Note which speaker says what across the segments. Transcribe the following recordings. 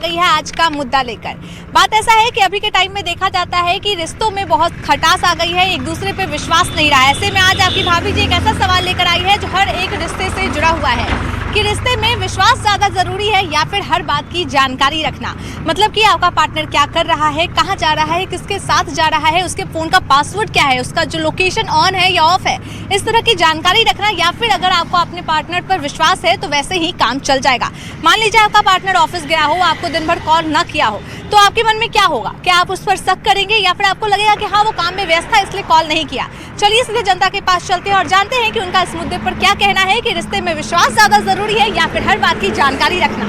Speaker 1: गई है आज का मुद्दा लेकर। बात ऐसा है कि अभी के टाइम में देखा जाता है कि रिश्तों में बहुत खटास आ गई है, एक दूसरे पे विश्वास नहीं रहा। ऐसे में आज आपकी भाभी जी एक ऐसा सवाल लेकर आई है जो हर एक रिश्ते से जुड़ा हुआ है कि रिश्ते में विश्वास ज़्यादा ज़रूरी है या फिर हर बात की जानकारी रखना। मतलब कि आपका पार्टनर क्या कर रहा है, कहाँ जा रहा है, किसके साथ जा रहा है, उसके फ़ोन का पासवर्ड क्या है, उसका जो लोकेशन ऑन है या ऑफ है, इस तरह की जानकारी रखना। या फिर अगर आपको अपने पार्टनर पर विश्वास है तो वैसे ही काम चल जाएगा। मान लीजिए आपका पार्टनर ऑफिस गया हो, आपको दिन भर कॉल न किया हो, तो आपके मन में क्या होगा? क्या आप उस पर शक करेंगे या फिर आपको लगेगा कि हाँ वो काम में व्यस्त था इसलिए कॉल नहीं किया? चलिए सीधे जनता के पास चलते हैं और जानते हैं कि उनका इस मुद्दे पर क्या कहना है कि रिश्ते में विश्वास ज़्यादा ज़रूरी है या फिर हर बात की जानकारी रखना।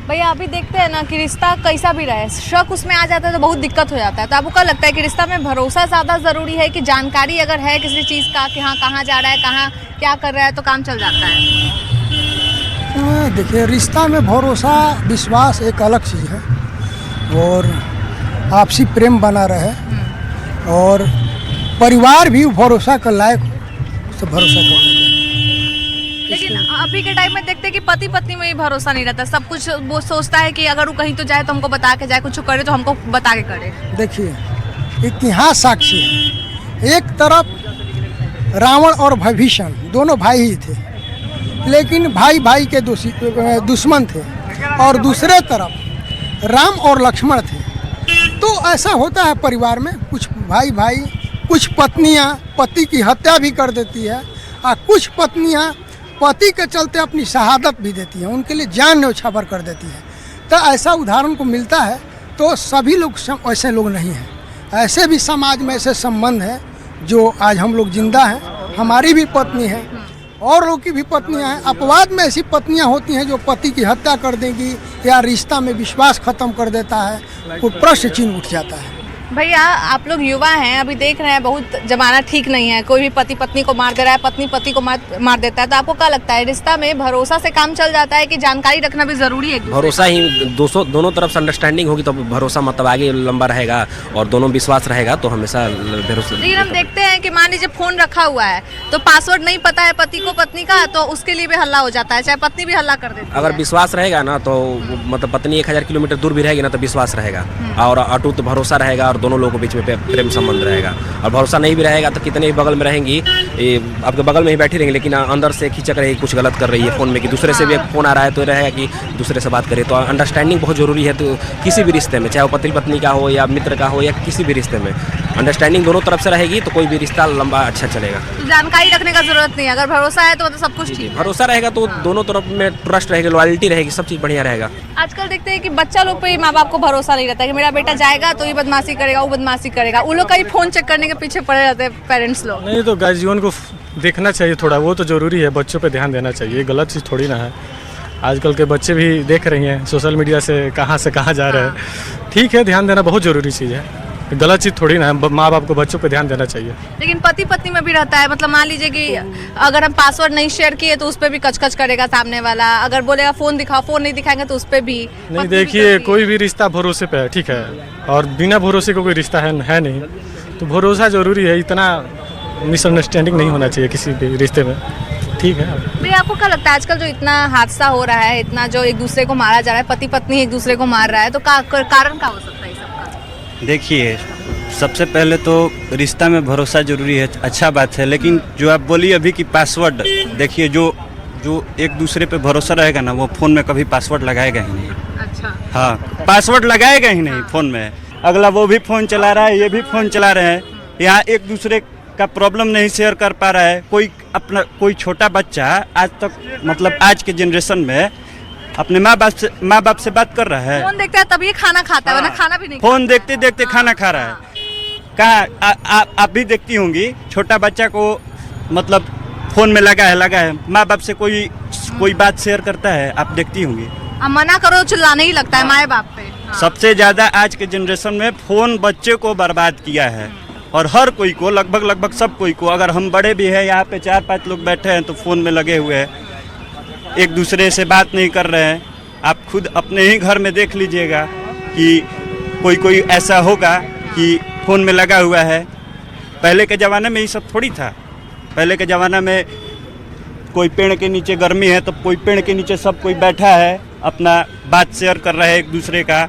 Speaker 1: भैया अभी देखते हैं ना कि रिश्ता कैसा भी रहे, शक उसमें आ जाता है तो बहुत दिक्कत हो जाता है। तो आपको क्या लगता है कि रिश्ता में भरोसा ज़्यादा ज़रूरी है कि जानकारी अगर है किसी चीज़ का कि हाँ कहाँ जा रहा है, कहाँ क्या कर रहा है तो काम चल जाता है?
Speaker 2: देखिए, रिश्ता में भरोसा विश्वास एक अलग चीज़ है और आपसी प्रेम बना रहे और परिवार भी भरोसा के लायक से भरोसा करना चाहिए।
Speaker 1: लेकिन अभी के टाइम में देखते हैं कि पति पत्नी में ही भरोसा नहीं रहता। सब कुछ वो सोचता है कि अगर वो कहीं तो जाए तो हमको बता के जाए, कुछ करे तो हमको बता के करे।
Speaker 2: देखिए, इतिहास साक्षी है, एक तरफ रावण और विभीषण दोनों भाई ही थे, लेकिन भाई भाई के दुश्मन थे, और दूसरे तरफ राम और लक्ष्मण थे। तो ऐसा होता है परिवार में, कुछ भाई भाई, कुछ पत्नियां पति की हत्या भी कर देती है और कुछ पत्नियां पति के चलते अपनी शहादत भी देती हैं, उनके लिए जान न्यौछावर कर देती है। तो ऐसा उदाहरण को मिलता है। तो सभी लोग ऐसे लोग नहीं हैं, ऐसे भी समाज में ऐसे संबंध हैं जो आज हम लोग जिंदा हैं। हमारी भी पत्नी है और लोग की भी पत्नियां हैं। अपवाद में ऐसी पत्नियां होती हैं जो पति की हत्या कर देंगी या रिश्ता में विश्वास खत्म कर देता है, कोई प्रश्न चिन्ह उठ जाता है।
Speaker 1: भैया आप लोग युवा हैं, अभी देख रहे हैं बहुत जमाना ठीक नहीं है, कोई भी पति पत्नी को मार दे रहा है, पत्नी पति को मार देता है। तो आपको क्या लगता है रिश्ता में भरोसा से काम चल जाता है कि जानकारी रखना भी जरूरी है?
Speaker 3: भरोसा ही दोनों तरफ से अंडरस्टैंडिंग होगी तो भरोसा मतलब आगे लंबा रहेगा और दोनों विश्वास रहेगा तो हमेशा भरोसा।
Speaker 1: लेकिन हम देखते हैं कि मान लीजिए फोन रखा हुआ है तो पासवर्ड नहीं पता है पति को पत्नी का, तो उसके लिए भी हल्ला हो जाता है, चाहे पत्नी भी हल्ला कर देती है।
Speaker 3: अगर विश्वास रहेगा ना तो मतलब पत्नी 1000 किलोमीटर दूर भी रहेगी ना तो विश्वास रहेगा और अटूट भरोसा रहेगा और दोनों लोगों के बीच में प्रेम संबंध रहेगा। और भरोसा नहीं भी रहेगा तो कितने ही बगल में रहेंगी, आपके बगल में ही बैठी रहेंगी, लेकिन अंदर से खिंचक रही, कुछ गलत कर रही है फोन में, कि दूसरे से भी फोन आ रहा है तो रहेगा कि दूसरे से बात करे। तो अंडरस्टैंडिंग बहुत जरूरी है। तो किसी भी रिश्ते में, चाहे वो पति पत्नी का हो या मित्र का हो या किसी भी रिश्ते में, अंडरस्टैंडिंग दोनों तरफ से रहेगी तो कोई भी रिश्ता लंबा अच्छा चलेगा।
Speaker 1: तो जानकारी रखने का जरूरत नहीं है, अगर भरोसा है तो मतलब सब कुछ ठीक है।
Speaker 3: भरोसा रहेगा तो दोनों तरफ में ट्रस्ट रहेगा, लॉयल्टी रहेगी, सब चीज़ बढ़िया रहेगा।
Speaker 1: आजकल देखते हैं कि बच्चा लोग पे माँ बाप को भरोसा नहीं रहता कि मेरा बेटा जाएगा तो ये बदमाशी करेगा, वो बदमाशी करेगा। वो लोग का ही फोन चेक करने के पीछे पड़े रहते हैं पेरेंट्स लोग।
Speaker 4: नहीं तो गार्जियन को देखना चाहिए थोड़ा, वो तो जरूरी है, बच्चों पे ध्यान देना चाहिए, गलत चीज़ थोड़ी ना है। आजकल के बच्चे भी देख रही हैं सोशल मीडिया से कहाँ जा रहे हैं। ठीक है, ध्यान देना बहुत ज़रूरी चीज़ है, गलत चीज़ थोड़ी ना है। माँ बाप को बच्चों पे ध्यान देना चाहिए।
Speaker 1: लेकिन पति पत्नी में भी रहता है, मतलब मान लीजिए कि अगर हम पासवर्ड नहीं शेयर किए तो उस पर भी कचकच करेगा सामने वाला, अगर बोलेगा फ़ोन दिखाओ, फ़ोन नहीं दिखाएंगे तो उस पर भी।
Speaker 4: नहीं, देखिए कोई भी रिश्ता भरोसे पे है, ठीक है, और बिना भरोसे को कोई रिश्ता है नहीं। तो भरोसा ज़रूरी है, इतना मिसअंडरस्टैंडिंग नहीं होना चाहिए किसी भी रिश्ते में, ठीक है।
Speaker 1: भैया आपको क्या लगता है आजकल जो इतना हादसा हो रहा है, इतना जो एक दूसरे को मारा जा रहा है, पति पत्नी एक दूसरे को मार रहा है, तो कारण क्या हो सकता है सबका?
Speaker 5: देखिए, सबसे पहले तो रिश्ता में भरोसा जरूरी है, अच्छा बात है, लेकिन जो आप बोलिए अभी कि पासवर्ड, देखिए जो एक दूसरे पे भरोसा रहेगा ना वो फ़ोन में कभी पासवर्ड लगाएगा ही नहीं।
Speaker 1: अच्छा।
Speaker 5: हाँ, पासवर्ड लगाएगा ही नहीं फ़ोन में। अगला वो भी फ़ोन चला रहा है, ये भी फ़ोन चला रहे हैं, यहाँ एक दूसरे का प्रॉब्लम नहीं शेयर कर पा रहा है। कोई छोटा बच्चा आज तक, मतलब आज के जनरेशन में अपने माँ बाप से बात कर रहा है।
Speaker 1: फोन देखता है तभी खाना खाता है, वरना खाना भी नहीं।
Speaker 5: फोन देखते देखते खाना खा रहा है। कहाँ आप भी देखती होंगी, छोटा बच्चा को मतलब फोन में लगा है, माँ बाप से कोई बात शेयर करता है, आप देखती होंगी।
Speaker 1: अब मना करो चिल्लाने ही लगता है माँ बाप पे।
Speaker 5: सबसे ज्यादा आज के जनरेशन में फोन बच्चे को बर्बाद किया है, और हर कोई को, लगभग सब कोई को। अगर हम बड़े भी हैं, यहाँ पे 4-5 लोग बैठे हैं तो फ़ोन में लगे हुए हैं, एक दूसरे से बात नहीं कर रहे हैं। आप खुद अपने ही घर में देख लीजिएगा कि कोई ऐसा होगा कि फ़ोन में लगा हुआ है। पहले के ज़माने में ये सब थोड़ी था। पहले के ज़माना में कोई पेड़ के नीचे गर्मी है तो कोई पेड़ के नीचे सब कोई बैठा है, अपना बात शेयर कर रहे हैं एक दूसरे का,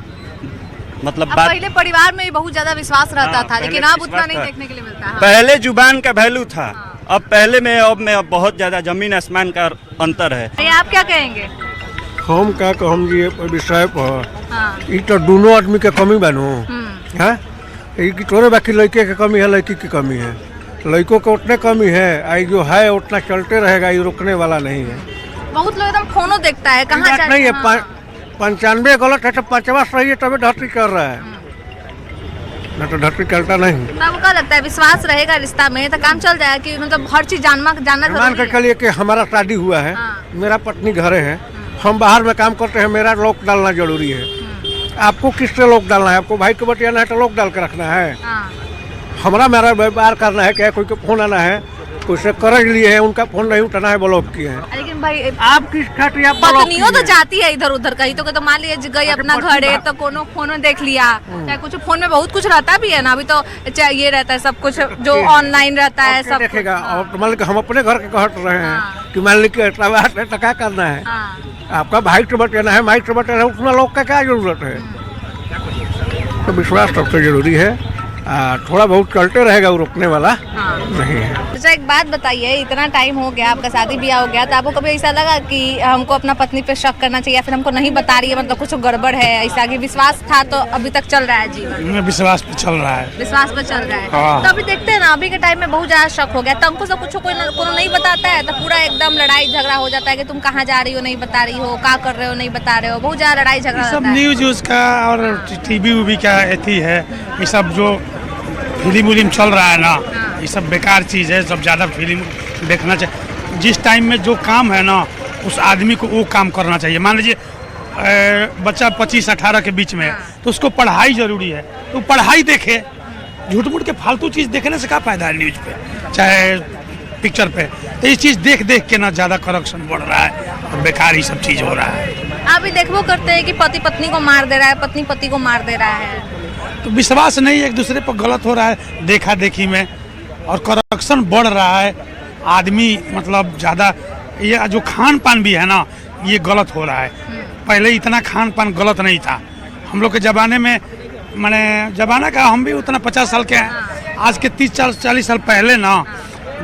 Speaker 5: मतलब
Speaker 1: अब
Speaker 5: बात।
Speaker 1: पहले परिवार में बहुत ज्यादा विश्वास रहता
Speaker 5: हाँ,
Speaker 1: था,
Speaker 5: पहले
Speaker 1: लेकिन अब
Speaker 5: विश्वास
Speaker 1: उतना नहीं
Speaker 5: था।
Speaker 1: देखने के लिए मिलता है।
Speaker 5: पहले जुबान का वैल्यू था, अब पहले में अब में बहुत ज़्यादा जमीन आसमान का अंतर है।
Speaker 1: ये आप क्या कहेंगे?
Speaker 6: हम का कहम जी विषय पर
Speaker 1: हाँ।
Speaker 6: ई तो दोनों आदमी के कमी बानू
Speaker 1: हम्म।
Speaker 6: है, कि थोड़े बाकी लड़के के कमी है, लड़की की कमी है। लड़कों को उतने कमी है, आई जो है उतना चलते रहेगा, ये रुकने वाला नहीं है।
Speaker 1: बहुत लोग एकदम फोनो देखता है, कहाँ
Speaker 6: बात नहीं है,
Speaker 1: हाँ।
Speaker 6: 95 गलत है तो 5वां सही है, तभी धरती कर रहा है, न तो धरती चलता नहीं।
Speaker 1: तो आपको क्या लगता है विश्वास रहेगा रिश्ता में तो काम चल जाएगा कि मतलब हर चीज जानना
Speaker 6: मान
Speaker 1: जरूरी
Speaker 6: के
Speaker 1: है?
Speaker 6: चलिए कि हमारा शादी हुआ है,
Speaker 1: हाँ।
Speaker 6: मेरा पत्नी घरे है, हम बाहर में काम करते हैं, मेरा लॉक डालना जरूरी है। आपको किससे लॉक डालना है? आपको भाई को बतियाना है तो लॉक डाल के रखना है।
Speaker 1: हाँ।
Speaker 6: हमारा मेरा व्यवहार करना है, क्या कोई को फोन आना है, कोई से कर्ज लिए है, उनका फोन नहीं उठाना है, ब्लॉक किए हैं।
Speaker 1: लेकिन भाई
Speaker 6: आप किस खातिर आप ब्लॉक
Speaker 1: पत्नियों तो
Speaker 6: किए हैं?
Speaker 1: जाती है इधर उधर कहीं तो मान लीजिए गई अपना घर है तो कोनो फोन में देख लिया, चाहे कुछ फोन में बहुत कुछ रहता भी है ना, अभी तो चाहे ये रहता है सब कुछ जो ऑनलाइन रहता है
Speaker 6: क्या
Speaker 1: सब
Speaker 6: देखेगा?
Speaker 1: कुछ।
Speaker 6: और मान लीजिए हम अपने घर के कहट रहे हैं
Speaker 1: हाँ।
Speaker 6: कि मान लीजिए इतना बात है तो क्या करना है?
Speaker 1: हाँ।
Speaker 6: आपका भाई से बचाना है, माइक से बचाना है, उसमें लोग का क्या जरूरत है? तो विश्वास सबसे जरूरी है। थोड़ा बहुत चलते रहेगा, वो रुकने वाला
Speaker 1: हाँ।
Speaker 6: नहीं है।
Speaker 1: अच्छा एक बात बताइए, इतना टाइम हो गया आपका शादी ब्याह हो गया, तो आपको कभी ऐसा लगा कि हमको अपना पत्नी पे शक करना चाहिए या फिर हमको नहीं बता रही है, मतलब कुछ गड़बड़ है, ऐसा कि विश्वास था तो अभी तक चल रहा है जीवन?
Speaker 4: विश्वास पे चल रहा है।
Speaker 1: विश्वास पर चल रहा है।
Speaker 4: हाँ।
Speaker 1: तो अभी देखते हैं ना, अभी के टाइम में बहुत ज्यादा शक हो गया, तो हमको सब कुछ कोई नहीं बताता है तो पूरा एकदम लड़ाई झगड़ा हो जाता है कि तुम कहाँ जा रही हो नहीं बता रही हो, क्या कर रहे हो नहीं बता रहे हो, बहुत ज्यादा लड़ाई झगड़ा
Speaker 7: सब
Speaker 1: रहता है।
Speaker 7: न्यूज उसका और टीवी उवी का एथी है, ये सब जो फिल्म उलिम चल रहा है ना, ये सब बेकार चीज़ है। सब ज़्यादा फिल्म देखना चाहिए। जिस टाइम में जो काम है ना, उस आदमी को वो काम करना चाहिए। मान लीजिए बच्चा 25-18 के बीच में है तो उसको पढ़ाई ज़रूरी है, तो पढ़ाई देखे। झूठ मूठ के फालतू चीज़ देखने से क्या फ़ायदा है न्यूज़ पे चाहे पिक्चर पे? तो ये चीज़ देख देख के ना ज़्यादा करप्शन बढ़ रहा है और बेकार ही सब चीज़ हो रहा है।
Speaker 1: आप भी देखो करते हैं कि पति पत्नी को मार दे रहा है, पत्नी पति को मार दे रहा है,
Speaker 7: तो विश्वास नहीं, एक दूसरे पर गलत हो रहा है देखा देखी में, और करप्शन बढ़ रहा है। आदमी मतलब ज़्यादा ये जो खान पान भी है ना, ये गलत हो रहा है। पहले इतना खान पान गलत नहीं था हम लोग के ज़माने में, माने ज़माना का हम भी उतना 50 साल के हैं, आज के 30-40 साल पहले ना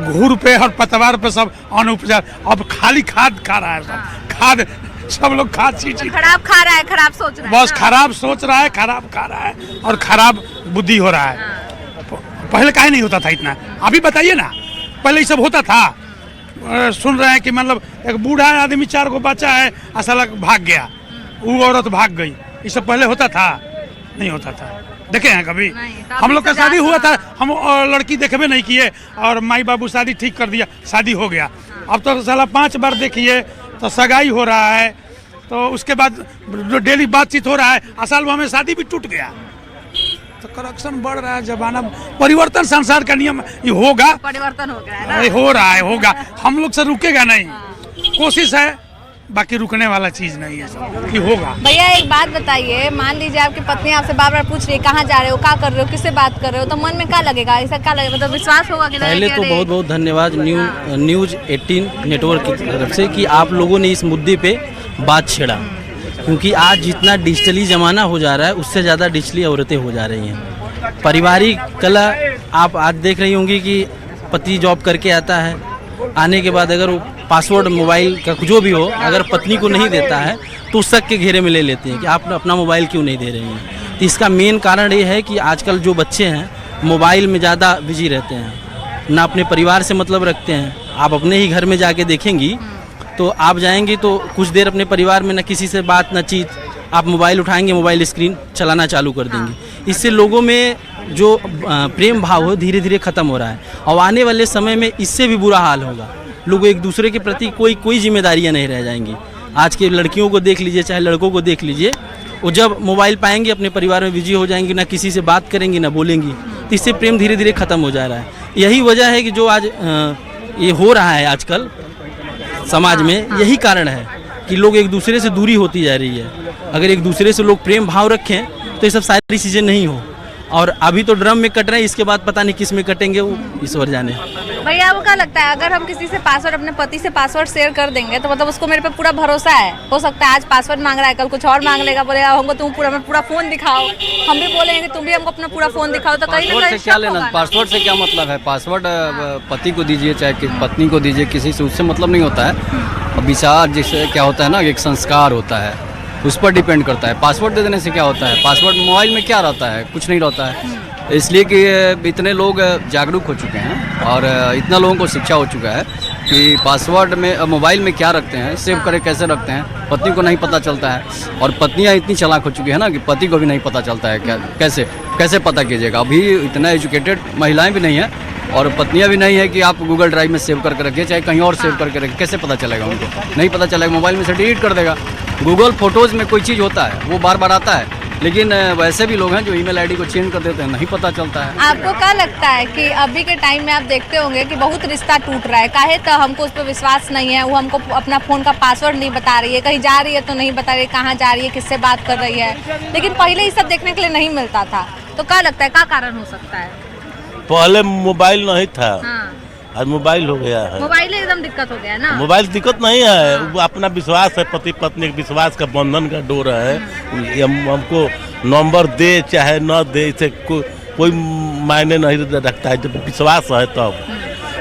Speaker 7: घूर पे और पतवार पे सब अन्न उपजा, अब खाली खाद खा रहा है सब। खाद सब लोग खाद चीज
Speaker 1: खराब खा रहा है, खराब सोच रहा है।
Speaker 7: बस खराब सोच रहा है, खराब खा रहा है और खराब बुद्धि हो रहा है। पहले काहे नहीं होता था इतना? अभी बताइए ना, पहले ये सब होता था? सुन रहे हैं कि मतलब एक बूढ़ा आदमी 4 गो बच्चा है, असल भाग गया, वो औरत भाग गई, ये सब पहले होता था? नहीं होता था। देखे हैं कभी?
Speaker 1: तो
Speaker 7: हम लोग का
Speaker 1: अभी
Speaker 7: शादी
Speaker 1: तो
Speaker 7: हुआ था, हम लड़की देखबे नहीं किए और माई बाबू शादी ठीक कर दिया, शादी हो गया। अब तो साला 5 बार देखिए तो सगाई हो रहा है, तो उसके बाद जो डेली बातचीत हो रहा है, असल में हमें शादी भी टूट गया। तो करप्शन बढ़ रहा है, जमाना परिवर्तन, संसार का नियम ये होगा,
Speaker 1: परिवर्तन हो गया है ना?
Speaker 7: ये हो रहा है, होगा। हम लोग से रुकेगा नहीं, कोशिश है, बाकी रुकने वाला चीज़ नहीं है, सब कि होगा।
Speaker 1: भैया एक बात बताइए, मान लीजिए आपकी पत्नी आपसे बार बार पूछ रही है कहाँ जा रहे हो, क्या कर रहे हो, किससे बात कर रहे हो, तो मन में क्या लगेगा? ऐसा क्या लगेगा? मतलब विश्वास होगा कि
Speaker 8: पहले तो बहुत बहुत धन्यवाद न्यूज़ 18 नेटवर्क की तरफ से कि आप लोगों ने इस मुद्दे पे बात छेड़ा, क्योंकि आज जितना डिजिटली ज़माना हो जा रहा है उससे ज़्यादा डिजिटली औरतें हो जा रही हैं। पारिवारिक कला आप आज देख रही होंगी कि पति जॉब करके आता है, आने के बाद अगर वो पासवर्ड मोबाइल का जो भी हो अगर पत्नी को नहीं देता है तो शक के घेरे में ले लेते हैं कि आप अपना मोबाइल क्यों नहीं दे रही हैं। तो इसका मेन कारण ये है कि आजकल जो बच्चे हैं मोबाइल में ज़्यादा बिजी रहते हैं, ना अपने परिवार से मतलब रखते हैं। आप अपने ही घर में जाके देखेंगी तो आप जाएंगी तो कुछ देर अपने परिवार में ना किसी से बात ना चीत, आप मोबाइल उठाएंगे, मोबाइल स्क्रीन चलाना चालू कर देंगे। इससे लोगों में जो प्रेम भाव हो धीरे धीरे ख़त्म हो रहा है और आने वाले समय में इससे भी बुरा हाल होगा। लोग एक दूसरे के प्रति कोई जिम्मेदारियां नहीं रह जाएंगी। आज के लड़कियों को देख लीजिए चाहे लड़कों को देख लीजिए, वो जब मोबाइल पाएंगे अपने परिवार में बिजी हो जाएंगी, ना किसी से बात करेंगी ना बोलेंगी, तो इससे प्रेम धीरे धीरे ख़त्म हो जा रहा है। यही वजह है कि जो आज ये हो रहा है आजकल समाज में, यही कारण है कि लोग एक दूसरे से दूरी होती जा रही है। अगर एक दूसरे से लोग प्रेम भाव रखें तो ये सब सारी चीज़ें नहीं हो। और अभी तो ड्रम में कट रहे हैं, इसके बाद पता नहीं किस में कटेंगे, वो ईश्वर जाने।
Speaker 1: भैया आपको क्या लगता है, अगर हम किसी से पासवर्ड, अपने पति से पासवर्ड शेयर कर देंगे तो मतलब उसको मेरे पे पूरा भरोसा है? हो सकता है आज पासवर्ड मांग रहा है, कल कुछ और मांग लेगा, बोलेगा हमको तुम पूरा फोन दिखाओ, हम भी बोलेंगे तुम भी हमको अपना पूरा फोन दिखाओ, तो कहीं ना
Speaker 9: पासवर्ड
Speaker 1: कहीं
Speaker 9: से क्या
Speaker 1: शक
Speaker 9: लेना,
Speaker 1: होगा।
Speaker 9: पासवर्ड से क्या मतलब है? पासवर्ड पति को दीजिए चाहे पत्नी को दीजिए, किसी से उससे मतलब नहीं होता है। अब विचार जैसे क्या होता है ना, एक संस्कार होता है, उस पर डिपेंड करता है। पासवर्ड दे देने से क्या होता है? पासवर्ड मोबाइल में क्या रहता है? कुछ नहीं रहता है। इसलिए कि इतने लोग जागरूक हो चुके हैं और इतना लोगों को शिक्षा हो चुका है कि पासवर्ड में मोबाइल में क्या रखते हैं, सेव करके कैसे रखते हैं, पत्नी को नहीं पता चलता है। और पत्नियां इतनी चालाक हो चुकी है ना कि पति को भी नहीं पता चलता है। क्या कैसे पता कीजिएगा? अभी इतना एजुकेटेड महिलाएं भी नहीं है और पत्नियां भी नहीं है कि आप गूगल ड्राइव में सेव करके रखिए, चाहे कहीं और सेव करके रखिए। कैसे पता चलेगा उनको? नहीं पता चलेगा, मोबाइल में से डिलीट कर देगा। गूगल फोटोज़ में कोई चीज़ होता है वो बार बार आता है, लेकिन वैसे भी लोग हैं जो ईमेल आईडी को चेंज कर देते हैं, नहीं पता चलता है।
Speaker 1: आपको क्या लगता है कि अभी के टाइम में आप देखते होंगे कि बहुत रिश्ता टूट रहा है, काहे तो हमको उस पर विश्वास नहीं है, वो हमको अपना फ़ोन का पासवर्ड नहीं बता रही है, कहीं जा रही है तो नहीं बता रही है, कहाँ जा रही है, किससे बात कर रही है। लेकिन पहले ये सब देखने के लिए नहीं मिलता था, तो क्या लगता है क्या कारण हो सकता है?
Speaker 10: पहले मोबाइल नहीं था,
Speaker 1: हाँ,
Speaker 10: आज मोबाइल हो गया है।
Speaker 1: मोबाइल एकदम दिक्कत हो गया ना।
Speaker 10: मोबाइल दिक्कत नहीं है, वो अपना विश्वास है, पति पत्नी के विश्वास का बंधन का डोर है। ये हमको नंबर दे चाहे न दे, इसे कोई मायने नहीं रखता है। जब विश्वास है तब,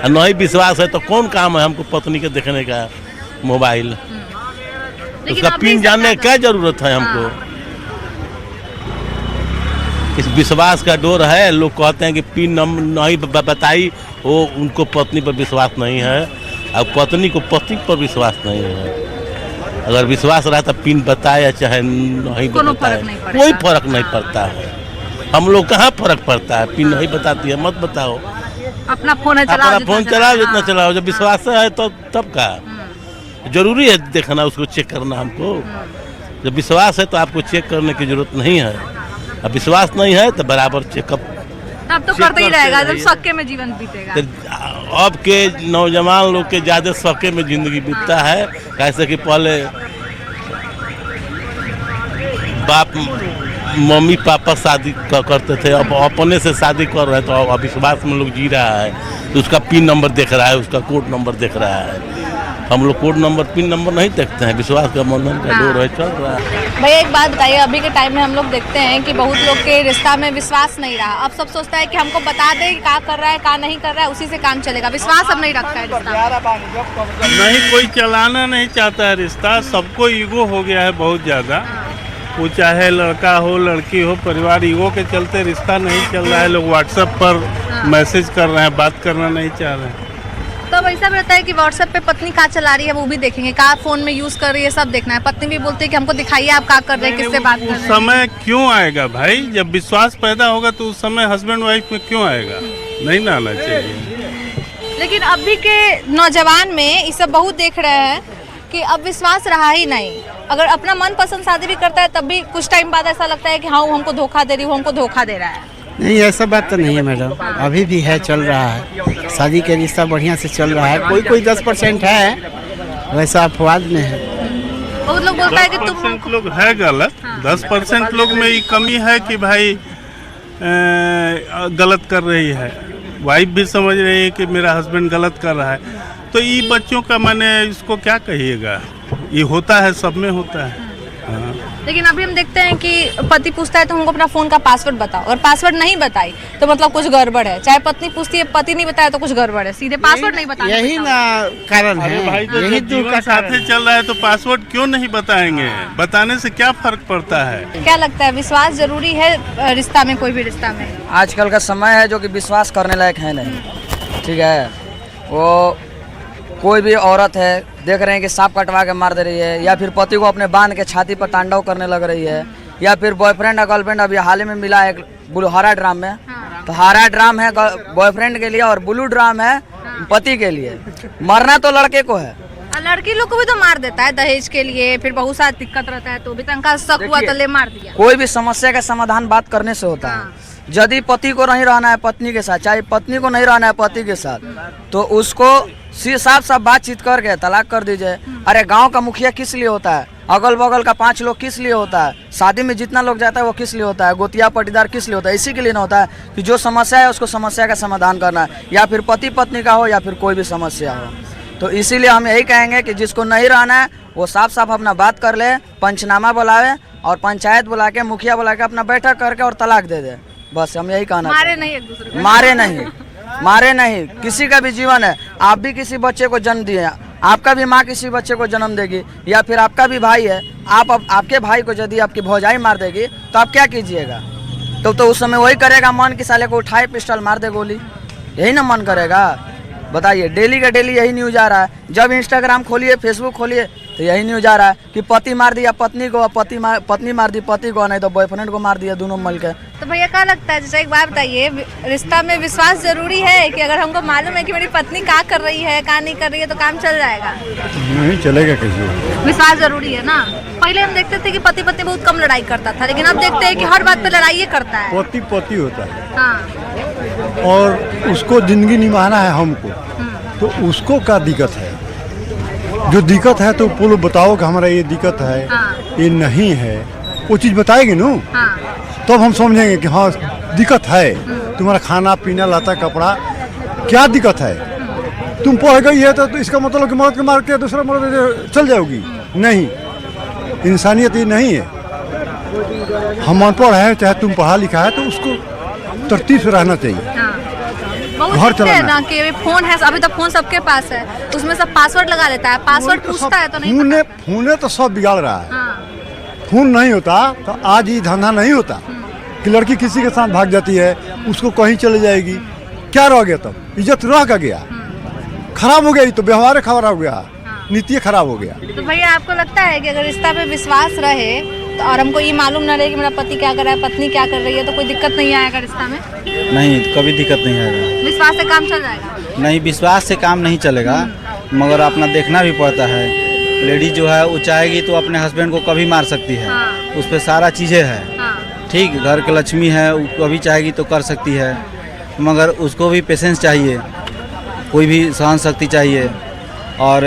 Speaker 10: और नहीं विश्वास है तो कौन काम है हमको पत्नी के देखने का मोबाइल? उसका पिन जानने की क्या जरूरत है हमको? इस विश्वास का डोर है। लोग कहते हैं कि पिन नहीं बताई, वो उनको पत्नी पर विश्वास नहीं है, और पत्नी को पति पर विश्वास नहीं है। अगर विश्वास रहा तो पिन बताए चाहे नहीं बताए, कोई फर्क नहीं पड़ता है। हम लोग कहाँ फर्क पड़ता है? पिन नहीं बताती है, मत बताओ,
Speaker 1: अपना फोन चलाओ,
Speaker 10: अपना फोन चलाओ जितना चलाओ। जब विश्वास है तो तब का जरूरी है देखना, उसको चेक करना हमको। जब विश्वास है तो आपको चेक करने की जरूरत नहीं है, अब विश्वास नहीं है तो बराबर चेकअप
Speaker 1: तब तो करते ही रहेगा, जब शक्के में जीवन बीतेगा।
Speaker 10: अब के नौजवान लोग के ज़्यादा शौके में ज़िंदगी बीतता है। कैसे कि पहले बाप मम्मी पापा शादी करते थे, अब अपने से शादी कर रहे हैं, तो अब विश्वास में लोग जी रहा है। तो उसका पिन नंबर देख रहा है, उसका कोड नंबर देख रहा है। हम लोग कोड नंबर पिन नंबर नहीं देखते हैं, विश्वास का बंधन का डोर है, चल रहा है।
Speaker 1: भैया एक बात बताइए, अभी के टाइम में हम लोग देखते हैं कि बहुत लोग के रिश्ता में विश्वास नहीं रहा। अब सब सोचता है कि हमको बता दे क्या कर रहा है क्या नहीं कर रहा है, उसी से काम चलेगा। विश्वास अब नहीं रखता है रिश्ता।
Speaker 11: नहीं, कोई चलाना नहीं चाहता है रिश्ता। सबको ईगो हो गया है बहुत ज़्यादा। वो चाहे लड़का हो लड़की हो, परिवार ईगो के चलते रिश्ता नहीं चल रहा है। लोग व्हाट्सएप पर मैसेज कर रहे हैं, बात करना नहीं चाह रहे हैं।
Speaker 1: तो ऐसा भी रहता है कि व्हाट्सएप पे पत्नी क्या चला रही है वो भी देखेंगे, क्या फोन में यूज कर रही है सब देखना है। पत्नी भी बोलती है कि हमको दिखाइए आप क्या कर रहे हैं, किससे बात कर रहे हैं।
Speaker 11: उस समय क्यों आएगा भाई? जब विश्वास पैदा होगा तो उस समय हस्बैंड वाइफ में क्यों आएगा? नहीं ना आना चाहिए।
Speaker 1: लेकिन अभी के नौजवान में ये सब बहुत देख रहे हैं कि अब विश्वास रहा ही नहीं। अगर अपना मनपसंद शादी भी करता है तब भी कुछ टाइम बाद ऐसा लगता है कि हाँ वो हमको धोखा दे रही, वो हमको धोखा दे रहा है।
Speaker 12: नहीं, ऐसा बात तो नहीं है मैडम, अभी भी है, चल रहा है। शादी के रिश्ता बढ़िया से चल रहा है। कोई 10% है, वैसा अपवाद में है।
Speaker 1: बहुत लोग बोलता है कि
Speaker 11: 10% लोग है गलत। 10% लोग में ये कमी है कि भाई गलत कर रही है। वाइफ भी समझ रही है कि मेरा हस्बैंड गलत कर रहा है, तो ये बच्चों का मैंने इसको क्या कहिएगा, ये होता है, सब में होता है। हाँ।
Speaker 1: लेकिन अभी हम देखते हैं कि पति पूछता है तो हमको अपना फोन का पासवर्ड बताओ, और पासवर्ड नहीं बताई तो मतलब कुछ गड़बड़ है। चाहे पत्नी पूछती है, पति नहीं बताया तो कुछ गड़बड़ है, सीधे पासवर्ड नहीं बताया।
Speaker 12: यही ना कारण है।
Speaker 11: भाई तो
Speaker 12: यही
Speaker 11: जीवन साथी चल रहा है तो पासवर्ड क्यों नहीं बताएंगे? बताने से क्या फर्क पड़ता है?
Speaker 1: क्या लगता है विश्वास जरूरी है रिश्ता में, कोई भी रिश्ता में?
Speaker 13: आजकल का समय है जो कि विश्वास करने लायक है नहीं। ठीक है, वो कोई भी औरत है देख रहे हैं कि सांप कटवा के मार दे रही है, या फिर पति को अपने बांध के छाती पर तांडव करने लग रही है, या फिर बॉयफ्रेंड और गर्लफ्रेंड अभी हाल ही में मिला है एक हरा ड्राम में। तो हरा ड्राम है बॉयफ्रेंड के लिए और ब्लू ड्राम है पति के लिए। मरना तो लड़के को है,
Speaker 1: लड़की लोग को भी तो मार देता है दहेज के लिए, फिर बहुत सारा दिक्कत रहता है, तो भी तनका शक हुआ तो ले मार दिया।
Speaker 13: कोई भी समस्या का समाधान बात करने से होता है। यदि पति को नहीं रहना है पत्नी के साथ, चाहे पत्नी को नहीं रहना है पति के साथ, तो उसको साफ साफ बातचीत करके तलाक कर दीजिए। अरे गांव का मुखिया किस लिए होता है? अगल बगल का 5 लोग किस लिए होता है? शादी में जितना लोग जाता है वो किस लिए होता है? गोतिया पटीदार किस लिए होता है? इसी के लिए ना होता है कि जो समस्या है उसको समस्या का समाधान करना है, या फिर पति पत्नी का हो या फिर कोई भी समस्या हो। तो इसीलिए हम यही कहेंगे कि जिसको नहीं रहना है वो साफ साफ अपना बात कर ले, पंचनामा बुलावे और पंचायत बुला के, मुखिया बुला के अपना बैठक करके और तलाक दे दे। बस हम यही कहना
Speaker 1: मारे नहीं एक दूसरे को।
Speaker 13: मारे नहीं, किसी का भी जीवन है। आप भी किसी बच्चे को जन्म दिए, आपका भी माँ किसी बच्चे को जन्म देगी, या फिर आपका भी भाई है, आपके भाई को यदि आपकी भौजाई मार देगी तो आप क्या कीजिएगा? तो उस समय वही करेगा मन कि साले को उठाए पिस्टल मार दे गोली, यही ना मन करेगा? बताइए, डेली का डेली यही न्यूज आ रहा है। जब इंस्टाग्राम खोलिए, फेसबुक खोलिए तो यही न्यूज आ रहा है कि पति मार दिया पत्नी को, पत्नी मार दी पति को, नहीं तो बॉयफ्रेंड को मार दिया, दोनों मिल के।
Speaker 1: तो भैया क्या लगता है, जैसे एक बात बताइए, रिश्ता में विश्वास जरूरी है कि अगर हमको मालूम है कि मेरी पत्नी क्या कर रही है, क्या नहीं कर रही है, तो काम चल जाएगा?
Speaker 14: नहीं चलेगा कैसे?
Speaker 1: विश्वास जरूरी है ना। पहले हम देखते थे कि पति पत्नी बहुत कम लड़ाई करता था, लेकिन अब देखते हैं कि हर बात पे लड़ाई करता है।
Speaker 14: पति होता है
Speaker 1: हाँ।
Speaker 14: और उसको जिंदगी निभाना है हमको, तो उसको क्या दिक्कत है? जो दिक्कत है तो बोलो, बताओ कि हमारा ये दिक्कत है, ये नहीं है, वो चीज़ बताएगी ना, तब तो हम समझेंगे कि हाँ दिक्कत है। तुम्हारा खाना पीना लाता कपड़ा क्या दिक्कत है? तुम पढ़ गई है तो इसका मतलब कि मर्द के मार के दूसरा मर्द चल जाओगी? नहीं, इंसानियत ये नहीं है। हम अनपढ़ है, चाहे तुम पढ़ा लिखा है, तो उसको तरतीब से रहना चाहिए।
Speaker 1: बहुत देखते हैं ना कि फोन है, अभी तक फोन सबके पास है, उसमें सब पासवर्ड लगा लेता है, पासवर्ड पूछता है तो नहीं।
Speaker 14: फोन तो सब बिगाड़ रहा है। फोन नहीं होता तो आज ये धंधा नहीं होता कि लड़की किसी के साथ भाग जाती है, उसको कहीं चले जाएगी, क्या रह गया? तब इज्जत रह का गया, खराब हो गया, तो व्यवहार खराब हो गया, नीति खराब हो गया।
Speaker 1: तो भैया आपको लगता है कि अगर रिश्ता पे विश्वास रहे तो और हमको ये मालूम न रहे कि मेरा पति क्या कर रहा है, पत्नी क्या कर रही है, तो कोई दिक्कत नहीं आएगा रिश्ता में?
Speaker 8: नहीं, कभी दिक्कत नहीं आएगा।
Speaker 1: विश्वास से काम चल जाएगा?
Speaker 8: नहीं, विश्वास से काम नहीं चलेगा, मगर अपना देखना भी पड़ता है। लेडी जो है वो चाहेगी तो अपने हस्बैंड को कभी मार सकती है। उस पर सारा चीज़ें है। ठीक, घर की लक्ष्मी है, वो कभी चाहेगी तो कर सकती है, मगर उसको भी पेशेंस चाहिए, कोई भी सहन शक्ति चाहिए। और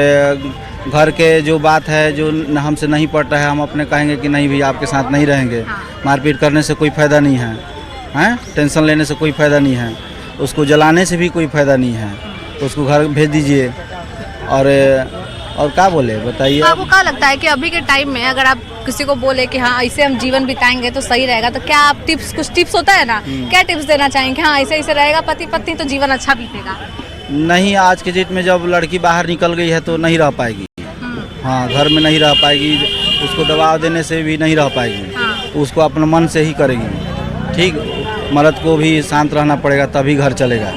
Speaker 8: घर के जो बात है जो हमसे नहीं पड़ रहा है, हम अपने कहेंगे कि नहीं भैया आपके साथ नहीं रहेंगे, मारपीट करने से कोई फ़ायदा नहीं है, हैं, टेंशन लेने से कोई फ़ायदा नहीं है, उसको जलाने से भी कोई फ़ायदा नहीं है, उसको घर भेज दीजिए। और क्या बोले, बताइए।
Speaker 1: आपको क्या लगता है कि अभी के टाइम में अगर आप किसी को बोले कि हाँ ऐसे हम जीवन बिताएंगे तो सही रहेगा, तो क्या आप कुछ टिप्स होता है ना, क्या टिप्स देना चाहेंगे? हाँ ऐसे रहेगा पति पत्नी तो जीवन अच्छा बीतेगा?
Speaker 8: नहीं, आज के डेट में जब लड़की बाहर निकल गई है तो नहीं रह पाएगी। हाँ, घर में नहीं रह पाएगी, उसको दबाव देने से भी नहीं रह पाएगी, उसको अपने मन से ही करेगी। ठीक, मर्द को भी शांत रहना पड़ेगा तभी घर चलेगा।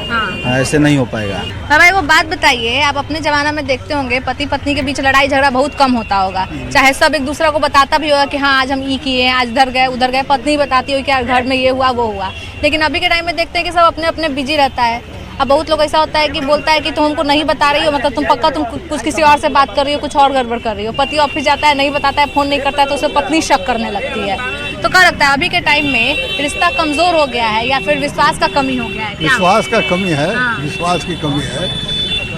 Speaker 8: ऐसे नहीं हो पाएगा।
Speaker 1: भाई वो बात बताइए, आप अपने जमाना में देखते होंगे पति पत्नी के बीच लड़ाई झगड़ा बहुत कम होता होगा, चाहे सब एक दूसरे को बताता भी होगा कि हाँ आज हम ये किए, आज इधर गए उधर गए, पत्नी बताती हो कि यार घर में ये हुआ वो हुआ। लेकिन अभी के टाइम में देखते हैं कि सब अपने अपने बिजी रहता है। अब बहुत लोग ऐसा होता है कि बोलता है कि तुम हमको नहीं बता रही हो, मतलब तुम पक्का तुम कुछ किसी और से बात कर रही हो, कुछ और गड़बड़ कर रही हो। पति ऑफिस जाता है, नहीं बताता है, फोन नहीं करता है, तो उसे पत्नी शक करने लगती है। तो क्या लगता है अभी के टाइम में रिश्ता कमजोर हो गया है या फिर विश्वास का कमी हो गया है?
Speaker 14: विश्वास का कमी है। विश्वास की कमी है।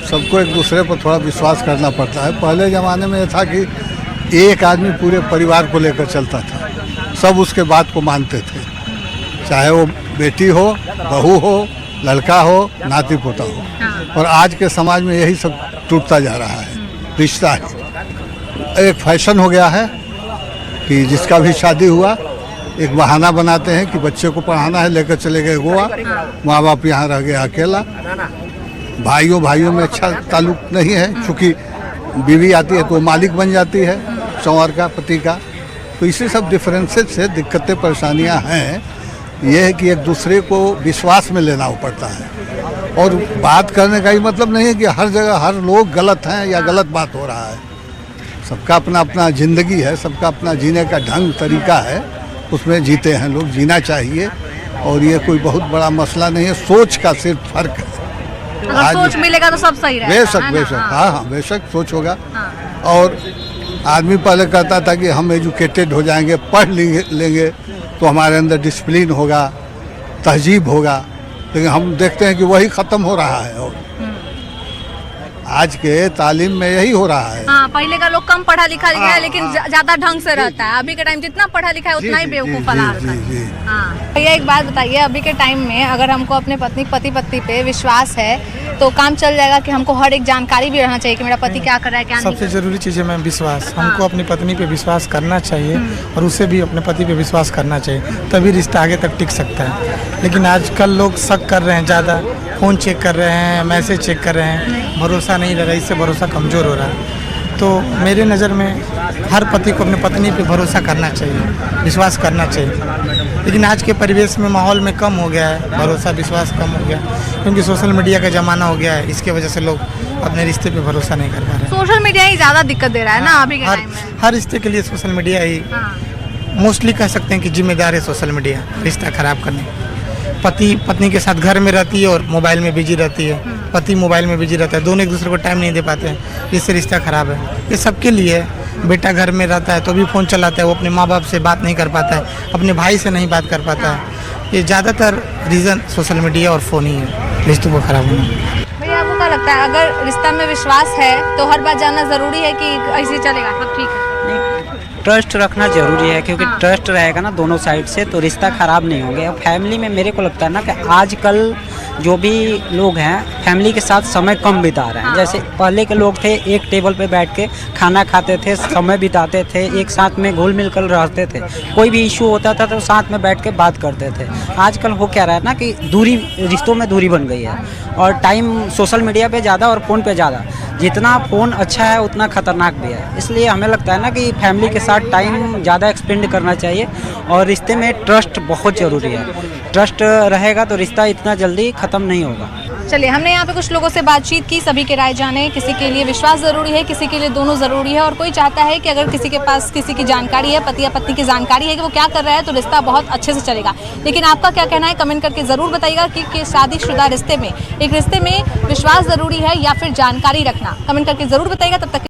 Speaker 14: सबको एक दूसरे पर थोड़ा विश्वास करना पड़ता है। पहले ज़माने में ये था कि एक आदमी पूरे परिवार को लेकर चलता था, सब उसके बात को मानते थे, चाहे वो बेटी हो, बहू हो, लड़का हो, नाती पोता हो। और आज के समाज में यही सब टूटता जा रहा है। रिश्ता है एक फैशन हो गया है कि जिसका भी शादी हुआ एक बहाना बनाते हैं कि बच्चे को पढ़ाना है, लेकर चले गए गोवा, माँ बाप यहाँ रह गया अकेला। भाइयों में अच्छा ताल्लुक नहीं है, क्योंकि बीवी आती है तो मालिक बन जाती है संवार का, पति का। तो इसी सब डिफरेंसेस से दिक्कतें परेशानियाँ हैं। ये है कि एक दूसरे को विश्वास में लेना पड़ता है। और बात करने का ही मतलब नहीं है कि हर जगह हर लोग गलत हैं या गलत बात हो रहा है। सबका अपना अपना ज़िंदगी है, सबका अपना जीने का ढंग तरीका है, उसमें जीते हैं लोग, जीना चाहिए। और ये कोई बहुत बड़ा मसला नहीं है, सोच का सिर्फ फर्क है।
Speaker 1: अगर सोच मिलेगा तो सब सही रहेगा।
Speaker 14: बेशक हाँ, बेशक सोच होगा। और आदमी पहले कहता था कि हम एजुकेटेड हो जाएंगे, पढ़ लेंगे तो हमारे अंदर डिसिप्लिन होगा, तहजीब होगा, लेकिन हम देखते हैं कि वही ख़त्म हो रहा है। और आज के तालीम में यही हो रहा है।
Speaker 1: हाँ, पहले का लोग कम पढ़ा लिखा है
Speaker 14: हाँ,
Speaker 1: लेकिन
Speaker 14: हाँ,
Speaker 1: ज्यादा ढंग से रहता है। अभी के टाइम जितना पढ़ा लिखा है उतना ही बेवकूफ वाला रहता है। हाँ, भैया एक बात बताइए, अभी के टाइम में अगर हमको अपने पति पत्नी पे विश्वास है तो काम चल जाएगा कि हमको हर एक जानकारी भी रहना चाहिए कि मेरा पति क्या कर रहा है क्या नहीं?
Speaker 4: सबसे ज़रूरी चीज़ है मैम विश्वास। हमको अपनी पत्नी पे विश्वास करना चाहिए और उसे भी अपने पति पे विश्वास करना चाहिए, तभी रिश्ता आगे तक टिक सकता है। लेकिन आजकल लोग शक कर रहे हैं ज़्यादा, फ़ोन चेक कर रहे हैं, मैसेज चेक कर रहे हैं, भरोसा नहीं रह रहा, इससे भरोसा कमज़ोर हो रहा है। तो मेरे नज़र में हर पति को अपनी पत्नी पे भरोसा करना चाहिए, विश्वास करना चाहिए। लेकिन आज के परिवेश में माहौल में कम हो गया है, भरोसा विश्वास कम हो गया, क्योंकि सोशल मीडिया का ज़माना हो गया है। इसके वजह से लोग अपने रिश्ते पे भरोसा नहीं कर पा रहे।
Speaker 1: सोशल मीडिया ही ज्यादा दिक्कत दे रहा है ना अभी के टाइम में।
Speaker 4: हर रिश्ते के लिए सोशल मीडिया ही मोस्टली कह सकते हैं कि जिम्मेदार है सोशल मीडिया रिश्ता खराब करने। पति पत्नी के साथ घर में रहती है और मोबाइल में बिजी रहती है, पति मोबाइल में बिजी रहता है, दोनों एक दूसरे को टाइम नहीं दे पाते हैं, इससे रिश्ता खराब है। ये सबके लिए है। बेटा घर में रहता है तो भी फ़ोन चलाता है, वो अपने माँ बाप से बात नहीं कर पाता है, अपने भाई से नहीं बात कर पाता है। ये ज़्यादातर रीज़न सोशल मीडिया और फ़ोन ही है रिश्तों को खराब होने में।
Speaker 1: भैया आपको क्या लगता है, अगर रिश्ता में विश्वास है तो हर बात जानना ज़रूरी है कि ऐसे चलेगा सब ठीक है?
Speaker 15: ट्रस्ट रखना जरूरी है, क्योंकि ट्रस्ट रहेगा ना दोनों साइड से तो रिश्ता ख़राब नहीं होंगे। और फैमिली में मेरे को लगता है ना कि आजकल जो भी लोग हैं फैमिली के साथ समय कम बिता रहे हैं। जैसे पहले के लोग थे एक टेबल पे बैठ के खाना खाते थे, समय बिताते थे, एक साथ में घुल मिल कर रहते थे, कोई भी इशू होता था तो साथ में बैठ के बात करते थे। आजकल हो क्या रहा है ना कि दूरी, रिश्तों में दूरी बन गई है और टाइम सोशल मीडिया पे ज़्यादा और फ़ोन पे ज़्यादा। जितना फ़ोन अच्छा है उतना ख़तरनाक भी है, इसलिए हमें लगता है ना कि फैमिली के साथ टाइम ज़्यादा एक्सपेंड करना चाहिए। और रिश्ते में ट्रस्ट बहुत ज़रूरी है, ट्रस्ट रहेगा तो रिश्ता इतना जल्दी ख़त्म नहीं होगा।
Speaker 1: चलिए, हमने यहाँ पे कुछ लोगों से बातचीत की, सभी के राय जाने। किसी के लिए विश्वास ज़रूरी है, किसी के लिए दोनों ज़रूरी है, और कोई चाहता है कि अगर किसी के पास किसी की जानकारी है, पति या पत्नी की जानकारी है कि वो क्या कर रहा है तो रिश्ता बहुत अच्छे से चलेगा। लेकिन आपका क्या कहना है कमेंट करके ज़रूर बताइएगा कि शादीशुदा रिश्ते में, एक रिश्ते में विश्वास ज़रूरी है या फिर जानकारी रखना, कमेंट करके ज़रूर बताइएगा। तब तक